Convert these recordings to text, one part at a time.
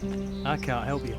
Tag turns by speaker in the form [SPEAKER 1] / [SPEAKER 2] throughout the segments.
[SPEAKER 1] I can't help you.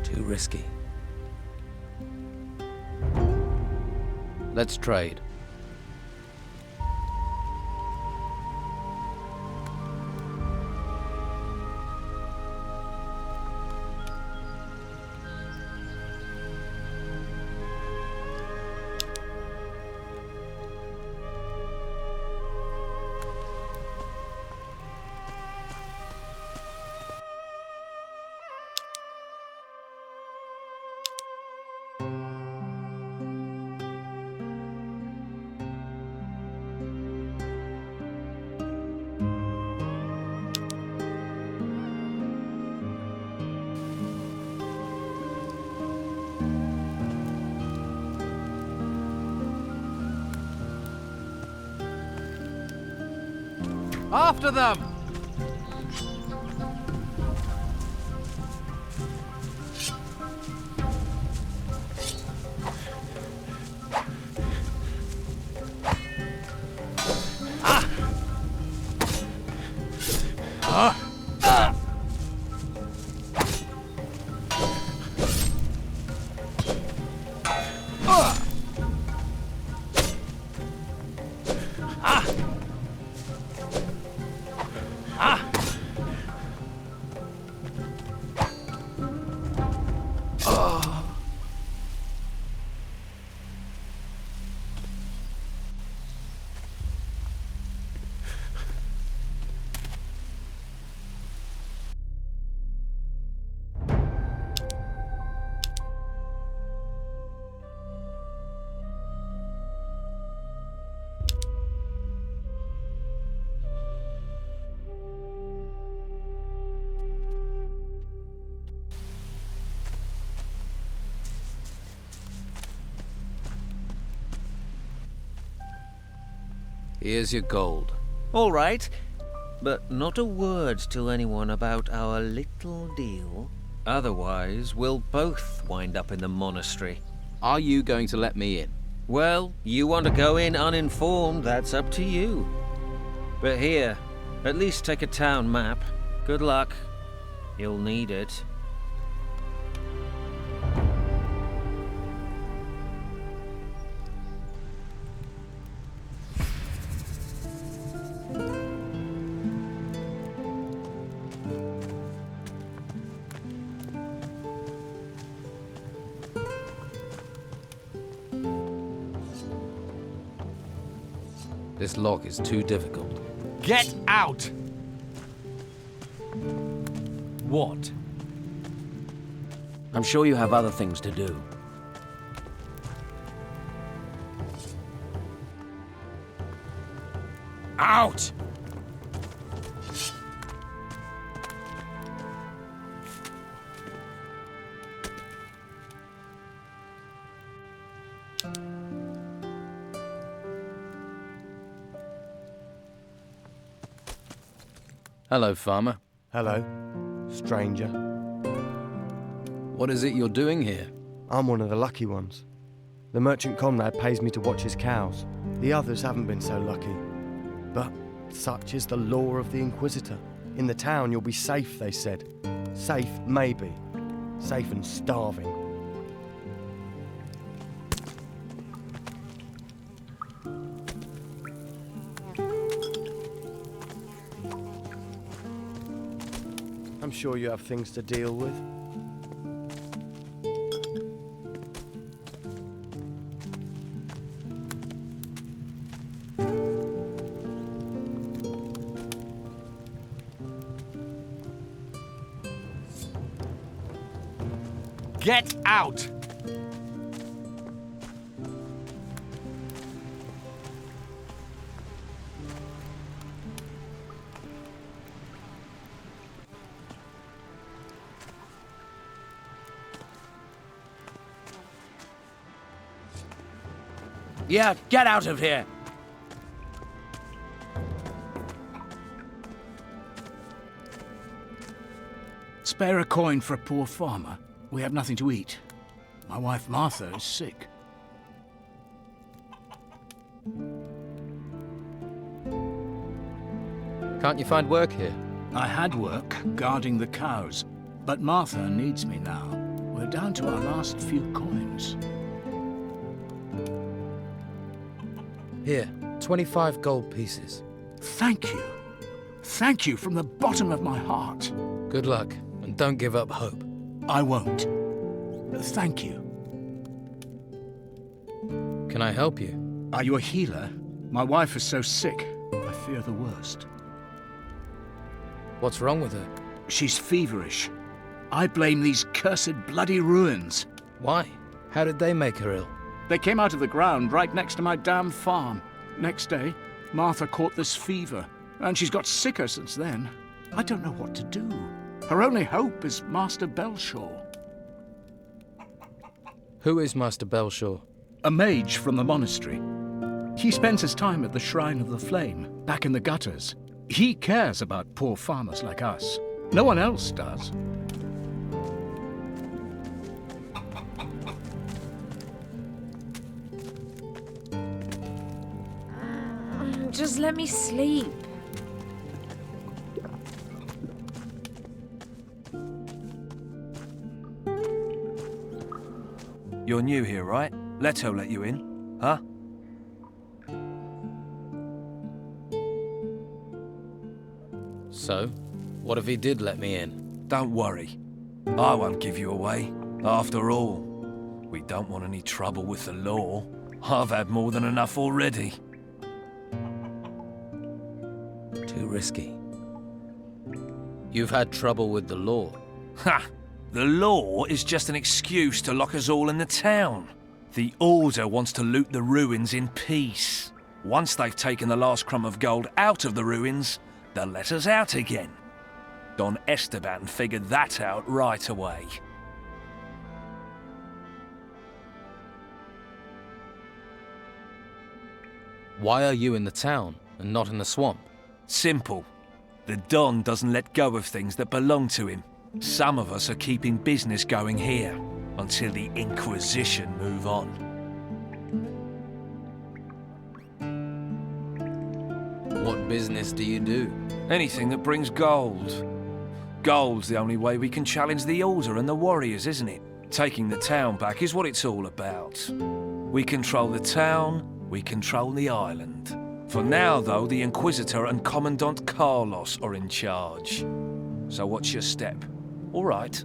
[SPEAKER 1] Too risky. Let's trade.
[SPEAKER 2] After them!
[SPEAKER 1] Here's your gold.
[SPEAKER 3] All right, but not a word to anyone about our little deal. Otherwise, we'll both wind up in the monastery.
[SPEAKER 1] Are you going to let me in?
[SPEAKER 3] Well, you want to go in uninformed, that's up to you. But here, at least take a town map. Good luck. You'll need it.
[SPEAKER 1] This lock is too difficult.
[SPEAKER 2] Get out! What?
[SPEAKER 1] I'm sure you have other things to do.
[SPEAKER 2] Out!
[SPEAKER 1] Hello, farmer.
[SPEAKER 4] Hello, stranger.
[SPEAKER 1] What is it you're doing here?
[SPEAKER 4] I'm one of the lucky ones. The merchant comrade pays me to watch his cows. The others haven't been so lucky. But such is the law of the Inquisitor. In the town you'll be safe, they said. Safe, maybe. Safe and starving. I'm sure you have things to deal with.
[SPEAKER 2] Get out!
[SPEAKER 1] Yeah, get out of here!
[SPEAKER 5] Spare a coin for a poor farmer. We have nothing to eat. My wife Martha is sick.
[SPEAKER 1] Can't you find work here?
[SPEAKER 5] I had work guarding the cows, but Martha needs me now. We're down to our last few coins.
[SPEAKER 1] Here, 25 gold pieces.
[SPEAKER 5] Thank you. Thank you from the bottom of my heart.
[SPEAKER 1] Good luck, and don't give up hope.
[SPEAKER 5] I won't. Thank you.
[SPEAKER 1] Can I help you?
[SPEAKER 5] Are you a healer? My wife is so sick. I fear the worst.
[SPEAKER 1] What's wrong with her?
[SPEAKER 5] She's feverish. I blame these cursed bloody ruins.
[SPEAKER 1] Why? How did they make her ill?
[SPEAKER 5] They came out of the ground right next to my damn farm. Next day, Martha caught this fever, and she's got sicker since then. I don't know what to do. Her only hope is Master Belshaw.
[SPEAKER 1] Who is Master Belshaw?
[SPEAKER 5] A mage from the monastery. He spends his time at the Shrine of the Flame, back in the gutters. He cares about poor farmers like us. No one else does.
[SPEAKER 6] Just let me sleep.
[SPEAKER 2] You're new here, right? Leto let you in, huh?
[SPEAKER 1] So, what if he did let me in?
[SPEAKER 2] Don't worry. I won't give you away. After all, we don't want any trouble with the law. I've had more than enough already.
[SPEAKER 1] Too risky. You've had trouble with the law.
[SPEAKER 2] Ha! The law is just an excuse to lock us all in the town. The Order wants to loot the ruins in peace. Once they've taken the last crumb of gold out of the ruins, they'll let us out again. Don Esteban figured that out right away.
[SPEAKER 1] Why are you in the town and not in the swamp?
[SPEAKER 2] Simple. The Don doesn't let go of things that belong to him. Some of us are keeping business going here until the Inquisition move on.
[SPEAKER 1] What business do you do?
[SPEAKER 2] Anything that brings gold. Gold's the only way we can challenge the Order and the warriors, isn't it? Taking the town back is what it's all about. We control the town, we control the island. For now, though, the Inquisitor and Commandant Carlos are in charge. So what's your step? All right.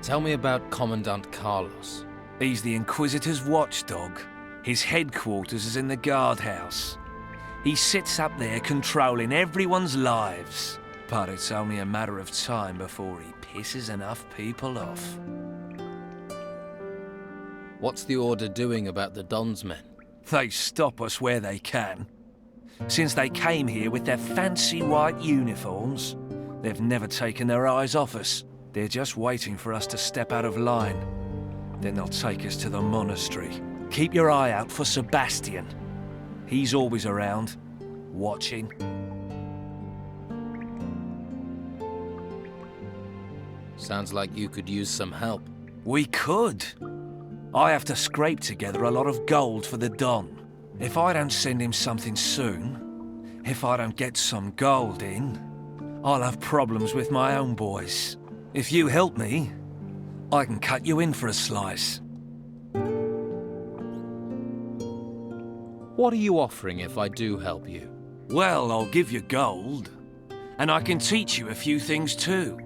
[SPEAKER 1] Tell me about Commandant Carlos.
[SPEAKER 2] He's the Inquisitor's watchdog. His headquarters is in the guardhouse. He sits up there controlling everyone's lives. But it's only a matter of time before he pisses enough people off.
[SPEAKER 1] What's the Order doing about the Don's men?
[SPEAKER 2] They stop us where they can. Since they came here with their fancy white uniforms, they've never taken their eyes off us. They're just waiting for us to step out of line. Then they'll take us to the monastery. Keep your eye out for Sebastian. He's always around, watching.
[SPEAKER 1] Sounds like you could use some help.
[SPEAKER 2] We could. I have to scrape together a lot of gold for the Don. If I don't send him something soon, if I don't get some gold in, I'll have problems with my own boys. If you help me, I can cut you in for a slice.
[SPEAKER 1] What are you offering if I do help you?
[SPEAKER 2] Well, I'll give you gold, and I can teach you a few things too.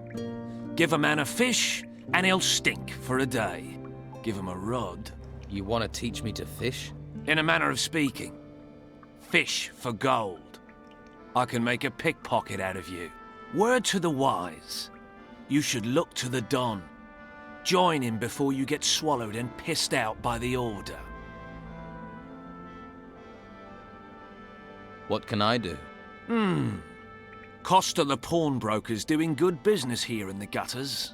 [SPEAKER 2] Give a man a fish, and he'll stink for a day. Give him a rod.
[SPEAKER 1] You want to teach me to fish?
[SPEAKER 2] In a manner of speaking. Fish for gold. I can make a pickpocket out of you. Word to the wise. You should look to the Don. Join him before you get swallowed and pissed out by the Order.
[SPEAKER 1] What can I do?
[SPEAKER 2] Costa the pawnbroker's doing good business here in the gutters.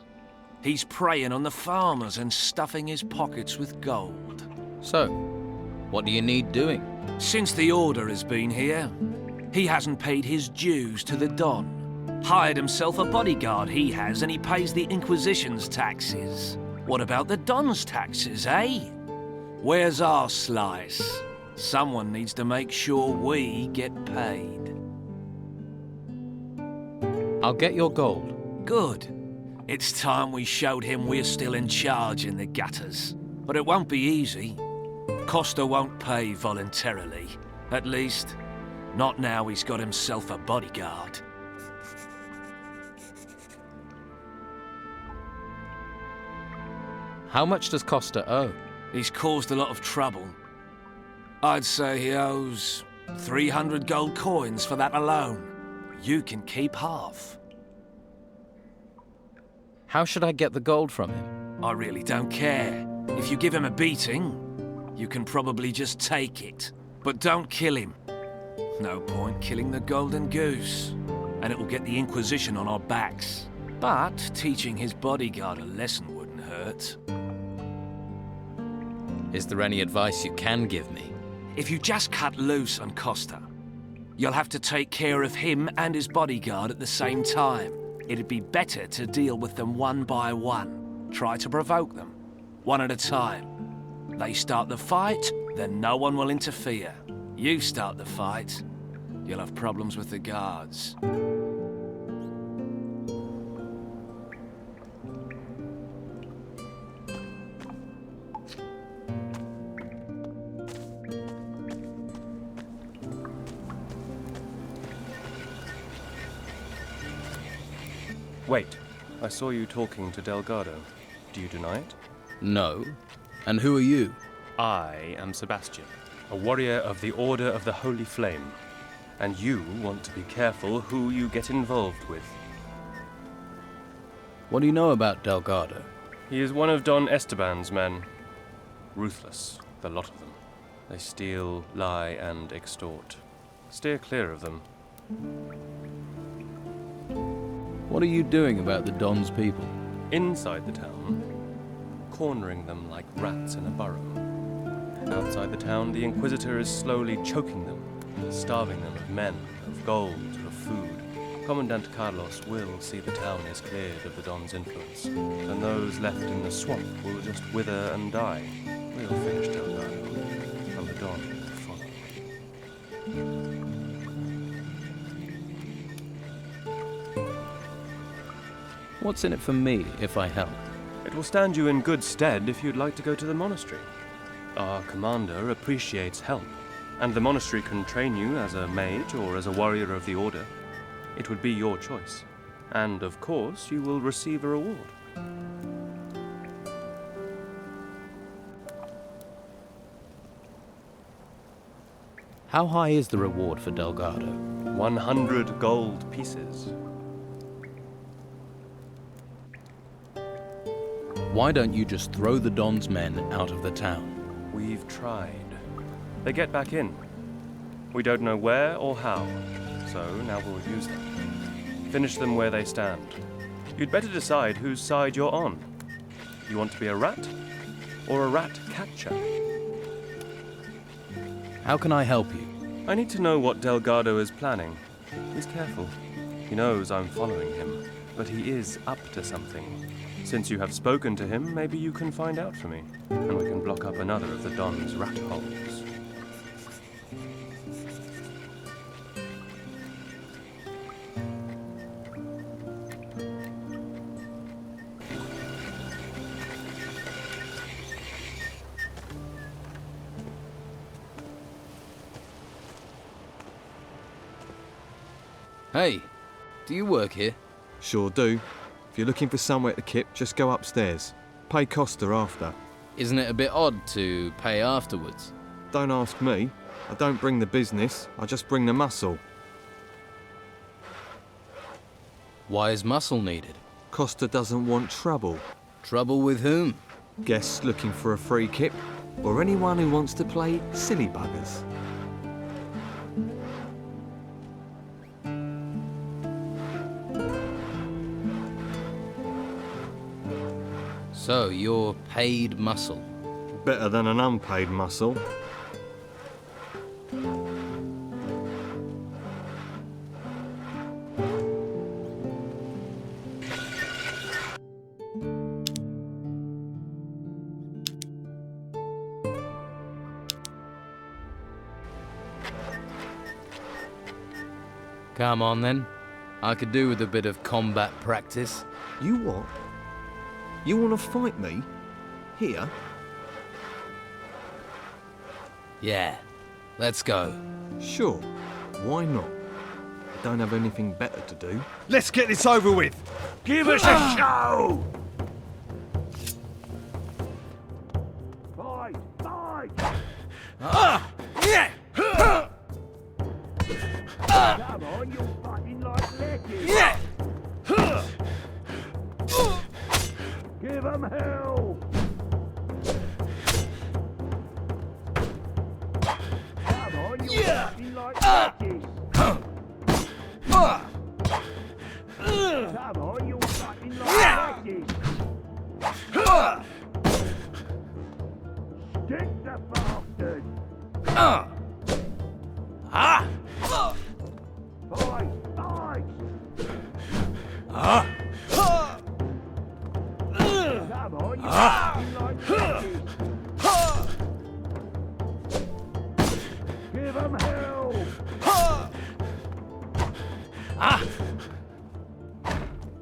[SPEAKER 2] He's preying on the farmers and stuffing his pockets with gold.
[SPEAKER 1] So, what do you need doing?
[SPEAKER 2] Since the Order has been here, he hasn't paid his dues to the Don. Hired himself a bodyguard, he has, and he pays the Inquisition's taxes. What about the Don's taxes, eh? Where's our slice? Someone needs to make sure we get paid.
[SPEAKER 1] I'll get your gold.
[SPEAKER 2] Good. It's time we showed him we're still in charge in the gutters. But it won't be easy. Costa won't pay voluntarily. At least, not now he's got himself a bodyguard.
[SPEAKER 1] How much does Costa owe?
[SPEAKER 2] He's caused a lot of trouble. I'd say he owes 300 gold coins for that alone. You can keep half.
[SPEAKER 1] How should I get the gold from him?
[SPEAKER 2] I really don't care. If you give him a beating, you can probably just take it. But don't kill him. No point killing the golden goose. And it will get the Inquisition on our backs. But teaching his bodyguard a lesson wouldn't hurt.
[SPEAKER 1] Is there any advice you can give me?
[SPEAKER 2] If you just cut loose on Costa, you'll have to take care of him and his bodyguard at the same time. It'd be better to deal with them one by one. Try to provoke them, one at a time. They start the fight, then no one will interfere. You start the fight, you'll have problems with the guards.
[SPEAKER 7] Wait, I saw you talking to Delgado. Do you deny it?
[SPEAKER 1] No. And who are you?
[SPEAKER 7] I am Sebastian, a warrior of the Order of the Holy Flame. And you want to be careful who you get involved with.
[SPEAKER 1] What do you know about Delgado?
[SPEAKER 7] He is one of Don Esteban's men. Ruthless, the lot of them. They steal, lie, and extort. Steer clear of them.
[SPEAKER 1] What are you doing about the Don's people?
[SPEAKER 7] Inside the town, cornering them like rats in a burrow. Outside the town, the Inquisitor is slowly choking them, starving them of men, of gold, of food. Commandant Carlos will see the town is cleared of the Don's influence, and those left in the swamp will just wither and die. We'll finish Delgado, and the Don will follow.
[SPEAKER 1] What's in it for me if I help?
[SPEAKER 7] It will stand you in good stead if you'd like to go to the monastery. Our commander appreciates help, and the monastery can train you as a mage or as a warrior of the Order. It would be your choice. And, of course, you will receive a reward.
[SPEAKER 1] How high is the reward for Delgado?
[SPEAKER 7] 100 gold pieces.
[SPEAKER 1] Why don't you just throw the Don's men out of the town?
[SPEAKER 7] We've tried. They get back in. We don't know where or how, so now we'll use them. Finish them where they stand. You'd better decide whose side you're on. You want to be a rat or a rat catcher?
[SPEAKER 1] How can I help you?
[SPEAKER 7] I need to know what Delgado is planning. He's careful. He knows I'm following him, but he is up to something. Since you have spoken to him, maybe you can find out for me, and we can block up another of the Don's rat holes.
[SPEAKER 1] Hey, do you work here?
[SPEAKER 8] Sure do. If you're looking for somewhere to kip, just go upstairs. Pay Costa after.
[SPEAKER 1] Isn't it a bit odd to pay afterwards?
[SPEAKER 8] Don't ask me. I don't bring the business, I just bring the muscle.
[SPEAKER 1] Why is muscle needed?
[SPEAKER 8] Costa doesn't want trouble.
[SPEAKER 1] Trouble with whom?
[SPEAKER 8] Guests looking for a free kip, or anyone who wants to play silly buggers.
[SPEAKER 1] So, you're paid muscle.
[SPEAKER 8] Better than an unpaid muscle.
[SPEAKER 1] Come on then. I could do with a bit of combat practice.
[SPEAKER 8] You what? You want to fight me? Here?
[SPEAKER 1] Yeah, let's go.
[SPEAKER 8] Sure. Why not? I don't have anything better to do.
[SPEAKER 4] Let's get this over with!
[SPEAKER 5] Give us a show! Fight! Fight! Come on, you're fighting like legends! Give 'em hell! Come on, you're fighting like legends! Come on, you're fighting like legends! Stick the bastard! Give 'em hell!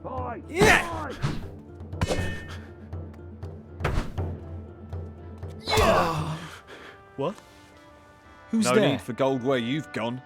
[SPEAKER 5] Fight!
[SPEAKER 2] Yeah!
[SPEAKER 8] What? Who's
[SPEAKER 9] No
[SPEAKER 8] there?
[SPEAKER 9] need for gold where you've gone.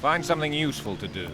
[SPEAKER 9] Find something useful to do.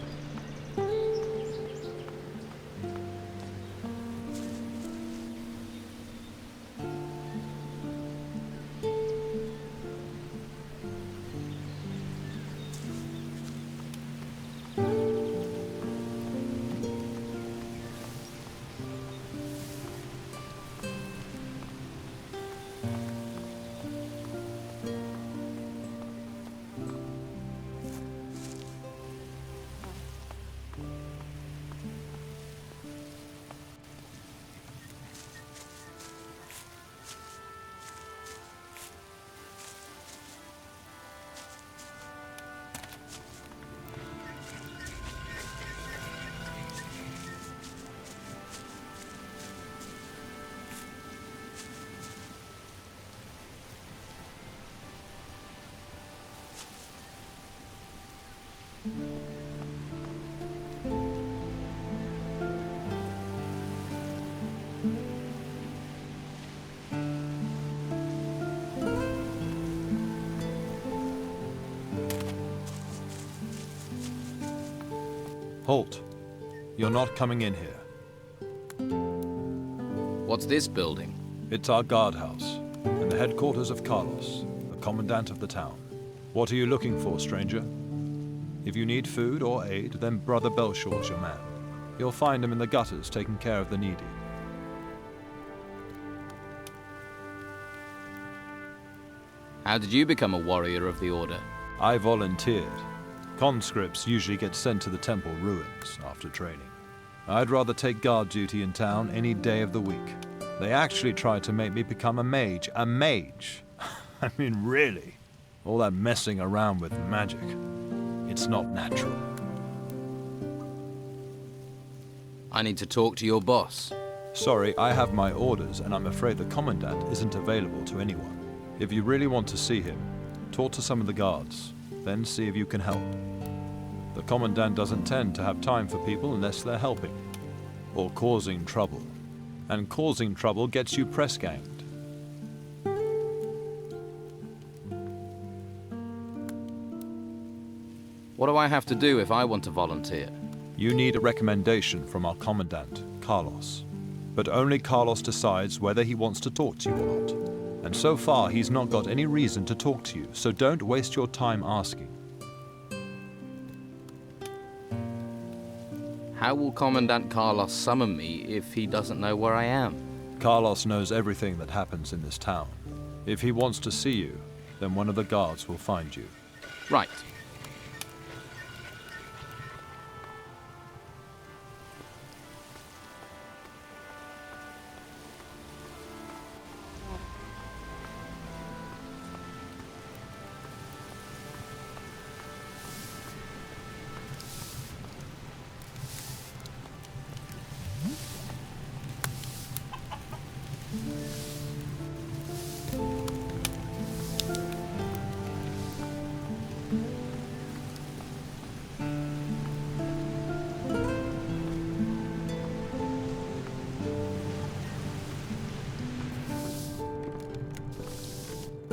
[SPEAKER 10] Halt. You're not coming in here.
[SPEAKER 1] What's this building?
[SPEAKER 10] It's our guardhouse, and the headquarters of Carlos, the commandant of the town. What are you looking for, stranger? If you need food or aid, then Brother Belshaw's your man. You'll find him in the gutters taking care of the needy.
[SPEAKER 1] How did you become a warrior of the Order?
[SPEAKER 10] I volunteered. Conscripts usually get sent to the temple ruins after training. I'd rather take guard duty in town any day of the week. They actually tried to make me become a mage. A mage? I mean, really? All that messing around with magic. It's not natural.
[SPEAKER 1] I need to talk to your boss.
[SPEAKER 10] Sorry, I have my orders, and I'm afraid the Commandant isn't available to anyone. If you really want to see him, talk to some of the guards, then see if you can help. The Commandant doesn't tend to have time for people unless they're helping, or causing trouble. And causing trouble gets you press-ganged.
[SPEAKER 1] What do I have to do if I want to volunteer?
[SPEAKER 10] You need a recommendation from our Commandant, Carlos. But only Carlos decides whether he wants to talk to you or not. And so far, he's not got any reason to talk to you, so don't waste your time asking.
[SPEAKER 1] How will Commandant Carlos summon me if he doesn't know where I am?
[SPEAKER 10] Carlos knows everything that happens in this town. If he wants to see you, then one of the guards will find you.
[SPEAKER 1] Right.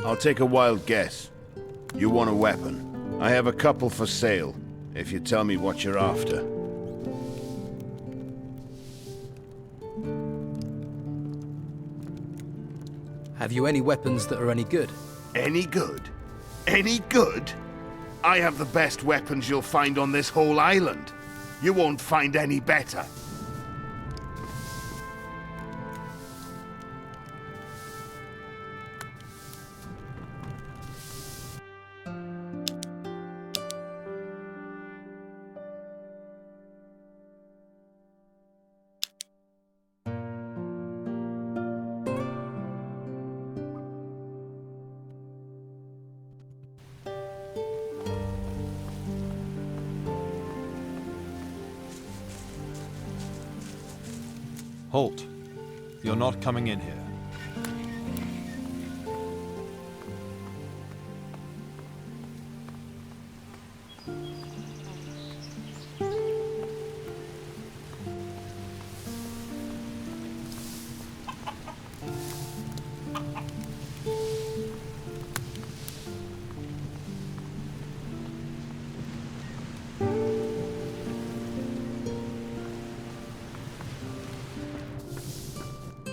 [SPEAKER 11] I'll take a wild guess. You want a weapon? I have a couple for sale, if you tell me what you're after.
[SPEAKER 1] Have you any weapons that are any good?
[SPEAKER 11] Any good? Any good? I have the best weapons you'll find on this whole island. You won't find any better.
[SPEAKER 10] Halt. You're not coming in here.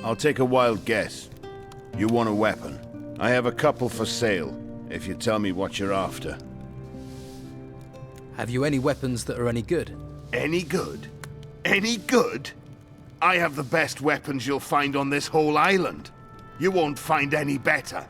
[SPEAKER 11] I'll take a wild guess. You want a weapon? I have a couple for sale, if you tell me what you're after.
[SPEAKER 1] Have you any weapons that are any good?
[SPEAKER 11] Any good? Any good? I have the best weapons you'll find on this whole island. You won't find any better.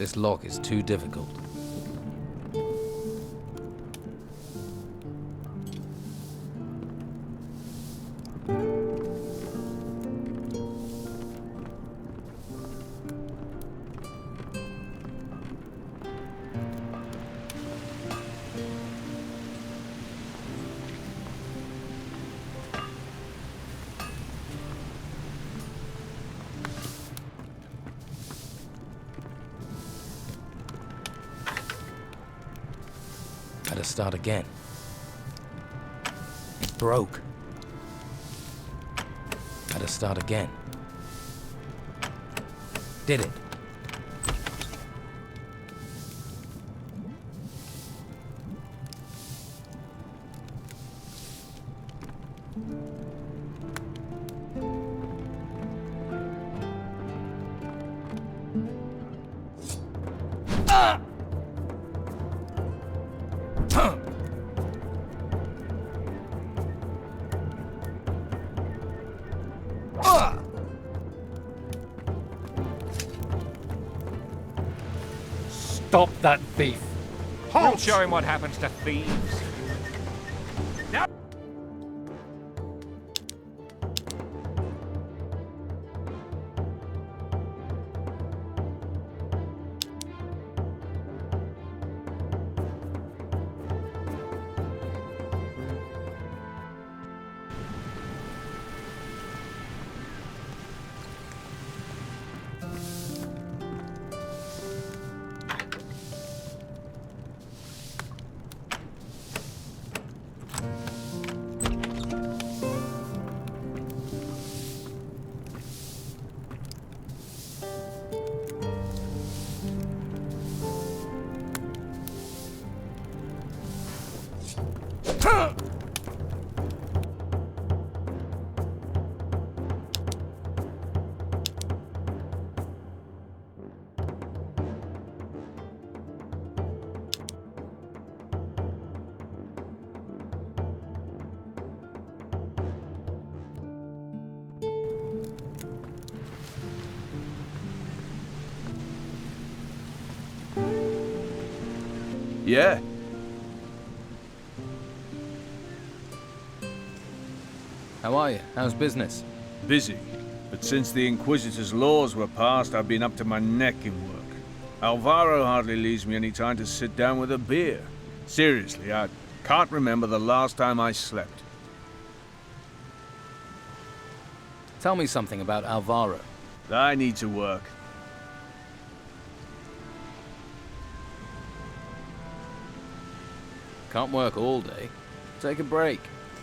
[SPEAKER 1] This lock is too difficult. Had to start again. It broke. Had to start again. Did it.
[SPEAKER 12] Stop that thief!
[SPEAKER 9] We'll show him what happens to thieves. Now
[SPEAKER 13] Yeah.
[SPEAKER 1] How are you? How's business?
[SPEAKER 13] Busy. But since the Inquisitor's laws were passed, I've been up to my neck in work. Alvaro hardly leaves me any time to sit down with a beer. Seriously, I can't remember the last time I slept.
[SPEAKER 1] Tell me something about Alvaro.
[SPEAKER 13] I need to work.
[SPEAKER 1] Can't work all day. Take a break.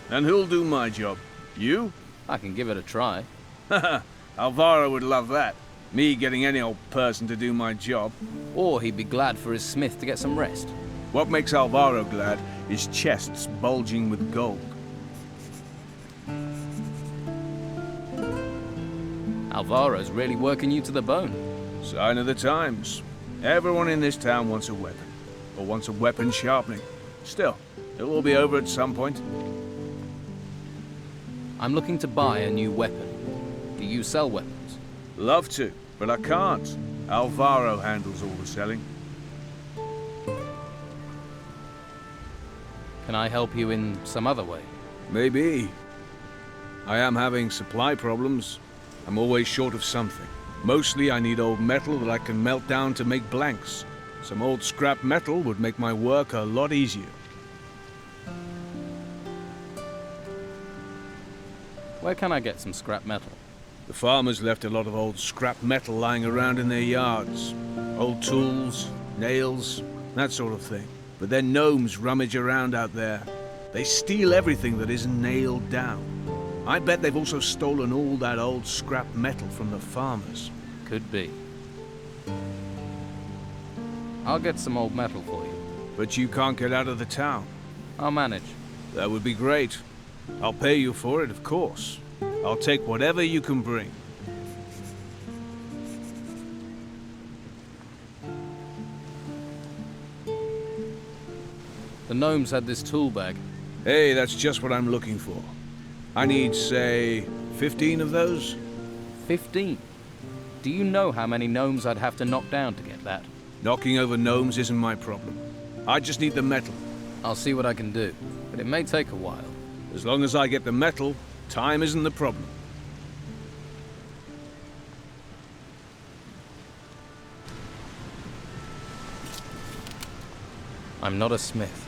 [SPEAKER 13] And who'll do my job? You?
[SPEAKER 1] I can give it a try.
[SPEAKER 13] Haha, Alvaro would love that. Me getting any old person to do my job.
[SPEAKER 1] Or he'd be glad for his smith to get some rest.
[SPEAKER 13] What makes Alvaro glad is chests bulging with gold.
[SPEAKER 1] Alvaro's really working you to the bone.
[SPEAKER 13] Sign of the times. Everyone in this town wants a weapon, or wants a weapon sharpening. Still, it will be over at some point.
[SPEAKER 12] I'm looking to buy a new weapon. Do you sell weapons?
[SPEAKER 13] Love to, but I can't. Alvaro handles all the selling.
[SPEAKER 12] Can I help you in some other way?
[SPEAKER 13] Maybe. I am having supply problems. I'm always short of something. Mostly I need old metal that I can melt down to make blanks. Some old scrap metal would make my work a lot easier.
[SPEAKER 12] Where can I get some scrap metal?
[SPEAKER 13] The farmers left a lot of old scrap metal lying around in their yards. Old tools, nails, that sort of thing. But then gnomes rummage around out there. They steal everything that isn't nailed down. I bet they've also stolen all that old scrap metal from the farmers.
[SPEAKER 12] Could be. I'll get some old metal for you.
[SPEAKER 13] But you can't get out of the town.
[SPEAKER 12] I'll manage.
[SPEAKER 13] That would be great. I'll pay you for it, of course. I'll take whatever you can bring.
[SPEAKER 12] The gnomes had this tool bag.
[SPEAKER 13] Hey, that's just what I'm looking for. I need, say, 15 of those?
[SPEAKER 12] 15? Do you know how many gnomes I'd have to knock down to get that?
[SPEAKER 13] Knocking over gnomes isn't my problem. I just need the metal.
[SPEAKER 12] I'll see what I can do, but it may take a while.
[SPEAKER 13] As long as I get the metal, time isn't the problem.
[SPEAKER 12] I'm not a smith.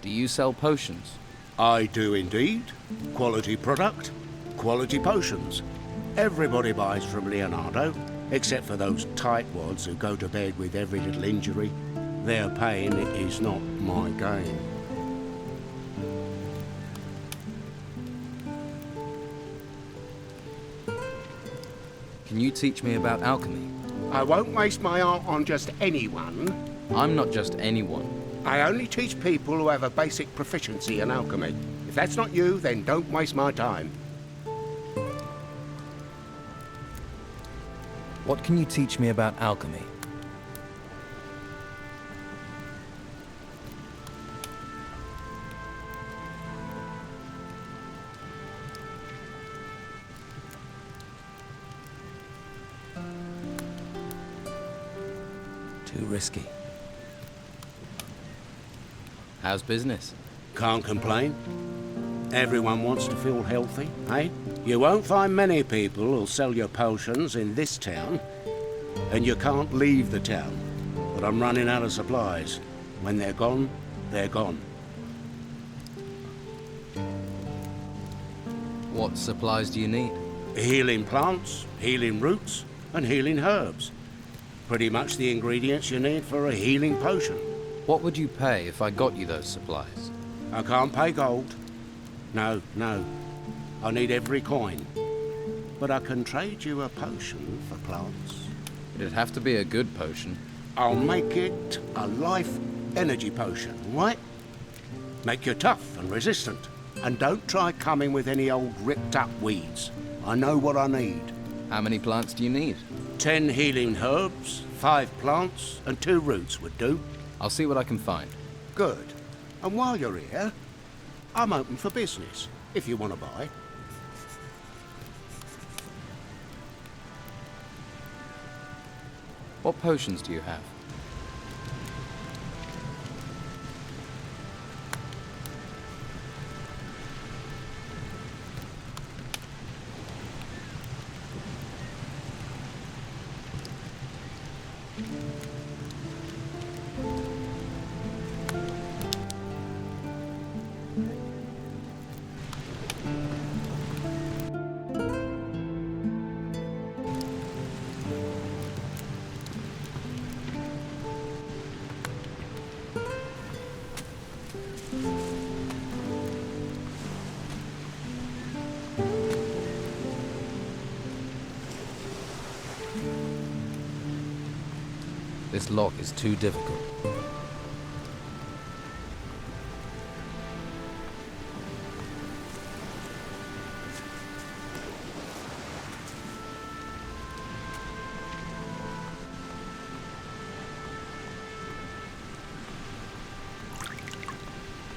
[SPEAKER 12] Do you sell potions?
[SPEAKER 14] I do indeed. Quality product, quality potions. Everybody buys from Leonardo, except for those tightwads who go to bed with every little injury. Their pain is not my gain.
[SPEAKER 12] Can you teach me about alchemy?
[SPEAKER 14] I won't waste my art on just anyone.
[SPEAKER 12] I'm not just anyone.
[SPEAKER 14] I only teach people who have a basic proficiency in alchemy. If that's not you, then don't waste my time.
[SPEAKER 12] What can you teach me about alchemy?
[SPEAKER 1] Too risky.
[SPEAKER 12] How's business?
[SPEAKER 14] Can't complain. Everyone wants to feel healthy, eh? You won't find many people who'll sell you potions in this town, and you can't leave the town. But I'm running out of supplies. When they're gone, they're gone.
[SPEAKER 12] What supplies do you need?
[SPEAKER 14] Healing plants, healing roots, and healing herbs. Pretty much the ingredients you need for a healing potion.
[SPEAKER 12] What would you pay if I got you those supplies?
[SPEAKER 14] I can't pay gold. No. I need every coin. But I can trade you a potion for plants.
[SPEAKER 12] It'd have to be a good potion.
[SPEAKER 14] I'll make it a life energy potion, right? Make you tough and resistant. And don't try coming with any old ripped up weeds. I know what I need.
[SPEAKER 12] How many plants do you need?
[SPEAKER 14] 10 healing herbs, 5 plants, and 2 roots would do.
[SPEAKER 12] I'll see what I can find.
[SPEAKER 14] Good. And while you're here, I'm open for business, if you want to buy.
[SPEAKER 12] What potions do you have?
[SPEAKER 1] This lock is too difficult.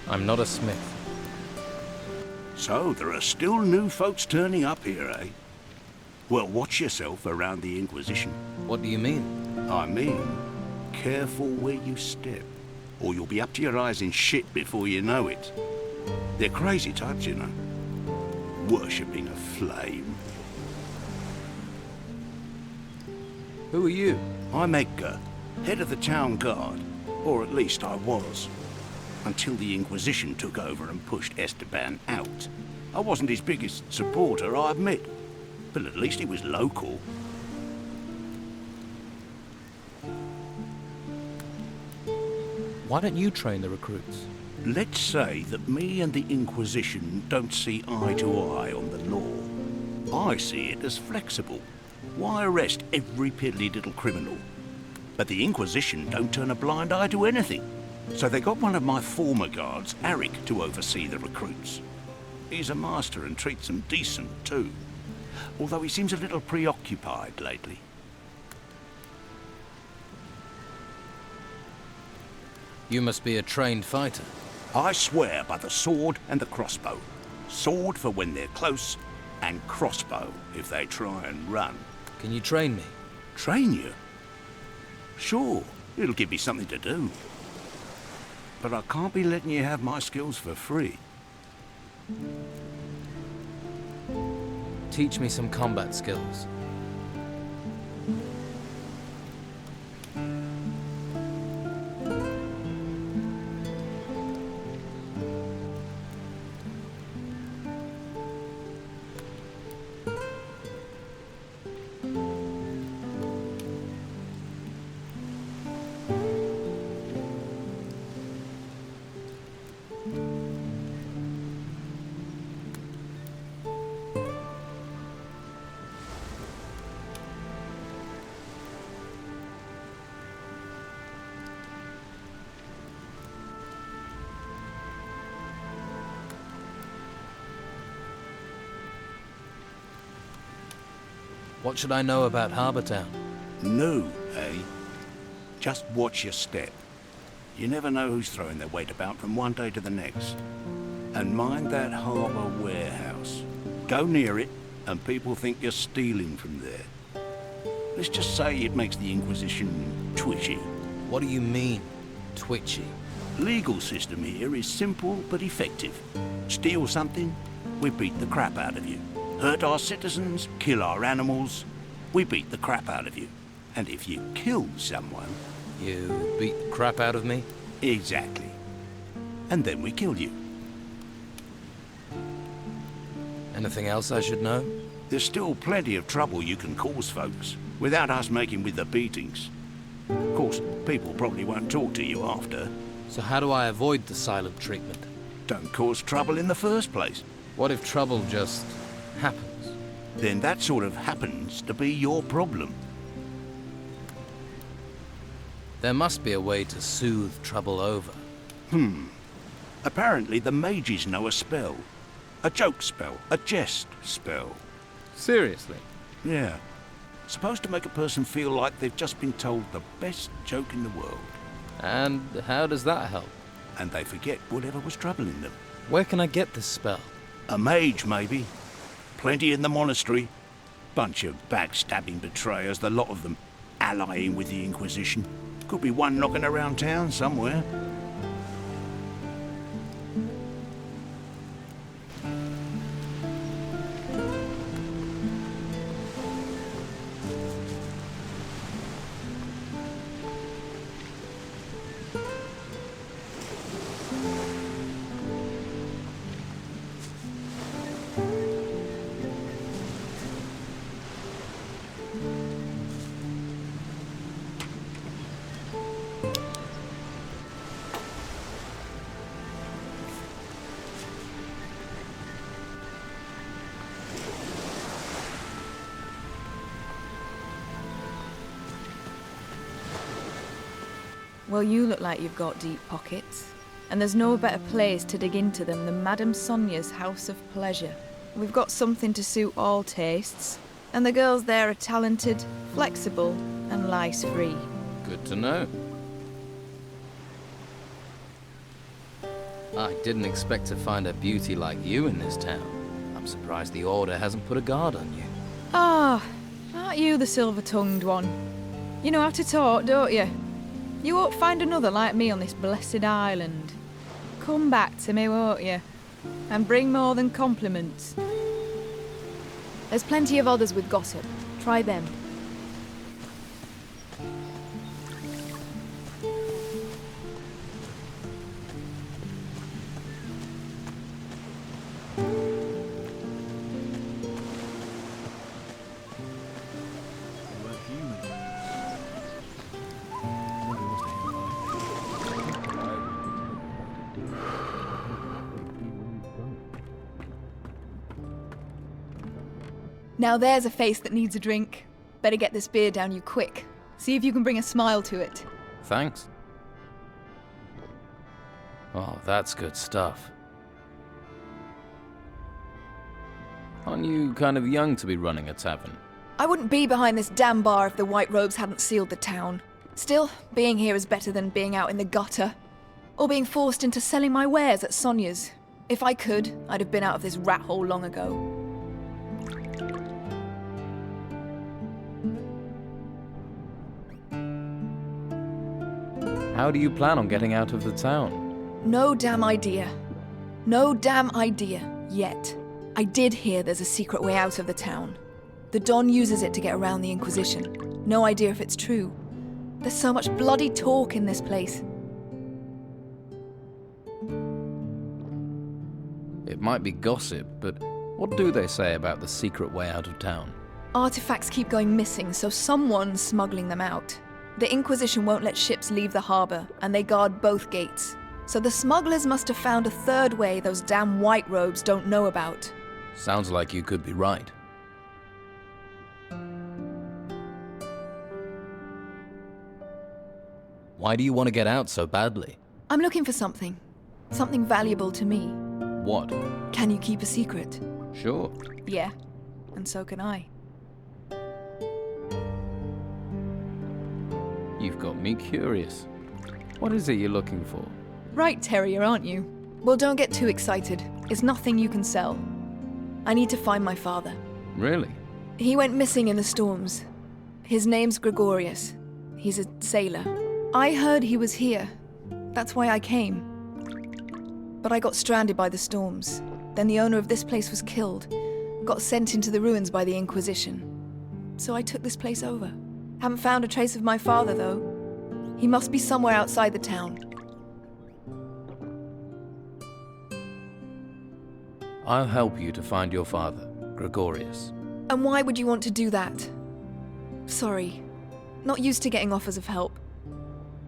[SPEAKER 1] I'm not a smith.
[SPEAKER 14] So, there are still new folks turning up here, eh? Well, watch yourself around the Inquisition.
[SPEAKER 1] What do you mean?
[SPEAKER 14] I mean, careful where you step, or you'll be up to your eyes in shit before you know it. They're crazy types, you know. Worshipping a flame.
[SPEAKER 1] Who are you?
[SPEAKER 14] I'm Edgar, head of the town guard. Or at least I was. Until the Inquisition took over and pushed Esteban out. I wasn't his biggest supporter, I admit. But at least he was local.
[SPEAKER 1] Why don't you train the recruits?
[SPEAKER 14] Let's say that me and the Inquisition don't see eye to eye on the law. I see it as flexible. Why arrest every piddly little criminal? But the Inquisition don't turn a blind eye to anything. So they got one of my former guards, Arik, to oversee the recruits. He's a master and treats them decent too. Although he seems a little preoccupied lately.
[SPEAKER 1] You must be a trained fighter.
[SPEAKER 14] I swear by the sword and the crossbow. Sword for when they're close, and crossbow if they try and run.
[SPEAKER 1] Can you train me?
[SPEAKER 14] Train you? Sure, it'll give me something to do. But I can't be letting you have my skills for free.
[SPEAKER 1] Teach me some combat skills. What should I know about Harbour Town?
[SPEAKER 14] No, eh? Just watch your step. You never know who's throwing their weight about from one day to the next. And mind that harbour warehouse. Go near it, and people think you're stealing from there. Let's just say it makes the Inquisition twitchy.
[SPEAKER 1] What do you mean, twitchy?
[SPEAKER 14] Legal system here is simple but effective. Steal something, we beat the crap out of you. Hurt our citizens, kill our animals, we beat the crap out of you. And if you kill someone...
[SPEAKER 1] You beat the crap out of me?
[SPEAKER 14] Exactly. And then we kill you.
[SPEAKER 1] Anything else I should know?
[SPEAKER 14] There's still plenty of trouble you can cause folks, without us making with the beatings. Of course, people probably won't talk to you after.
[SPEAKER 1] So how do I avoid the silent treatment?
[SPEAKER 14] Don't cause trouble in the first place.
[SPEAKER 1] What if trouble just happens?
[SPEAKER 14] Then that sort of happens to be your problem.
[SPEAKER 1] There must be a way to soothe trouble over.
[SPEAKER 14] Apparently the mages know a spell. A joke spell, a jest spell.
[SPEAKER 1] Seriously?
[SPEAKER 14] Yeah. Supposed to make a person feel like they've just been told the best joke in the world.
[SPEAKER 1] And how does that help?
[SPEAKER 14] And they forget whatever was troubling them.
[SPEAKER 1] Where can I get this spell?
[SPEAKER 14] A mage, maybe. Plenty in the monastery. Bunch of backstabbing betrayers, the lot of them allying with the Inquisition. Could be one knocking around town somewhere.
[SPEAKER 6] Well, you look like you've got deep pockets. And there's no better place to dig into them than Madame Sonia's House of Pleasure. We've got something to suit all tastes. And the girls there are talented, flexible, and lice-free.
[SPEAKER 12] Good to know. I didn't expect to find a beauty like you in this town. I'm surprised the Order hasn't put a guard on you.
[SPEAKER 6] Ah, aren't you the silver-tongued one? You know how to talk, don't you? You won't find another like me on this blessed island. Come back to me, won't you? And bring more than compliments. There's plenty of others with gossip. Try them. Now there's a face that needs a drink. Better get this beer down you quick. See if you can bring a smile to it.
[SPEAKER 12] Thanks. Oh, that's good stuff. Aren't you kind of young to be running a tavern?
[SPEAKER 6] I wouldn't be behind this damn bar if the white robes hadn't sealed the town. Still, being here is better than being out in the gutter. Or being forced into selling my wares at Sonia's. If I could, I'd have been out of this rat hole long ago.
[SPEAKER 12] How do you plan on getting out of the town?
[SPEAKER 6] No damn idea. No damn idea. Yet. I did hear there's a secret way out of the town. The Don uses it to get around the Inquisition. No idea if it's true. There's so much bloody talk in this place.
[SPEAKER 12] It might be gossip, but what do they say about the secret way out of town?
[SPEAKER 6] Artifacts keep going missing, so someone's smuggling them out. The Inquisition won't let ships leave the harbour, and they guard both gates. So the smugglers must have found a third way those damn white robes don't know about.
[SPEAKER 12] Sounds like you could be right. Why do you want to get out so badly?
[SPEAKER 6] I'm looking for something. Something valuable to me.
[SPEAKER 12] What?
[SPEAKER 6] Can you keep a secret?
[SPEAKER 12] Sure.
[SPEAKER 6] Yeah, and so can I.
[SPEAKER 12] You've got me curious. What is it you're looking for?
[SPEAKER 6] Right, terrier, aren't you? Well, don't get too excited. It's nothing you can sell. I need to find my father.
[SPEAKER 12] Really?
[SPEAKER 6] He went missing in the storms. His name's Gregorius. He's a sailor. I heard he was here. That's why I came. But I got stranded by the storms. Then the owner of this place was killed. Got sent into the ruins by the Inquisition. So I took this place over. Haven't found a trace of my father, though. He must be somewhere outside the town.
[SPEAKER 12] I'll help you to find your father, Gregorius.
[SPEAKER 6] And why would you want to do that? Sorry. Not used to getting offers of help.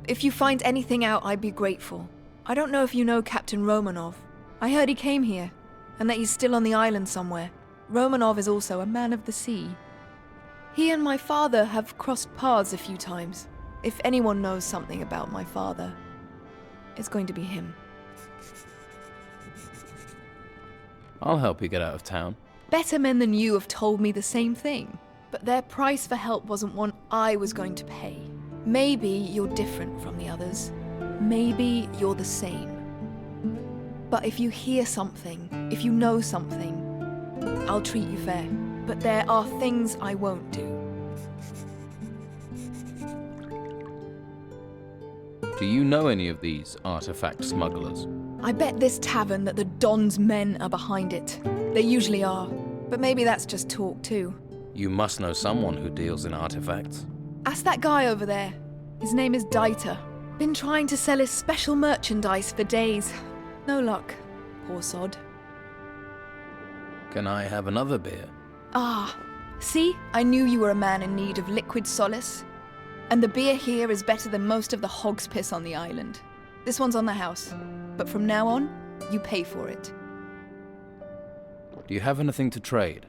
[SPEAKER 6] If you find anything out, I'd be grateful. I don't know if you know Captain Romanov. I heard he came here, and that he's still on the island somewhere. Romanov is also a man of the sea. He and my father have crossed paths a few times. If anyone knows something about my father, it's going to be him.
[SPEAKER 12] I'll help you get out of town.
[SPEAKER 6] Better men than you have told me the same thing, but their price for help wasn't one I was going to pay. Maybe you're different from the others. Maybe you're the same. But if you hear something, if you know something, I'll treat you fair. But there are things I won't do.
[SPEAKER 12] Do you know any of these artifact smugglers?
[SPEAKER 6] I bet this tavern that the Don's men are behind it. They usually are. But maybe that's just talk too.
[SPEAKER 12] You must know someone who deals in artifacts.
[SPEAKER 6] Ask that guy over there. His name is Dieter. Been trying to sell his special merchandise for days. No luck. Poor sod.
[SPEAKER 12] Can I have another beer?
[SPEAKER 6] Ah, see? I knew you were a man in need of liquid solace. And the beer here is better than most of the hog's piss on the island. This one's on the house. But from now on, you pay for it.
[SPEAKER 12] Do you have anything to trade?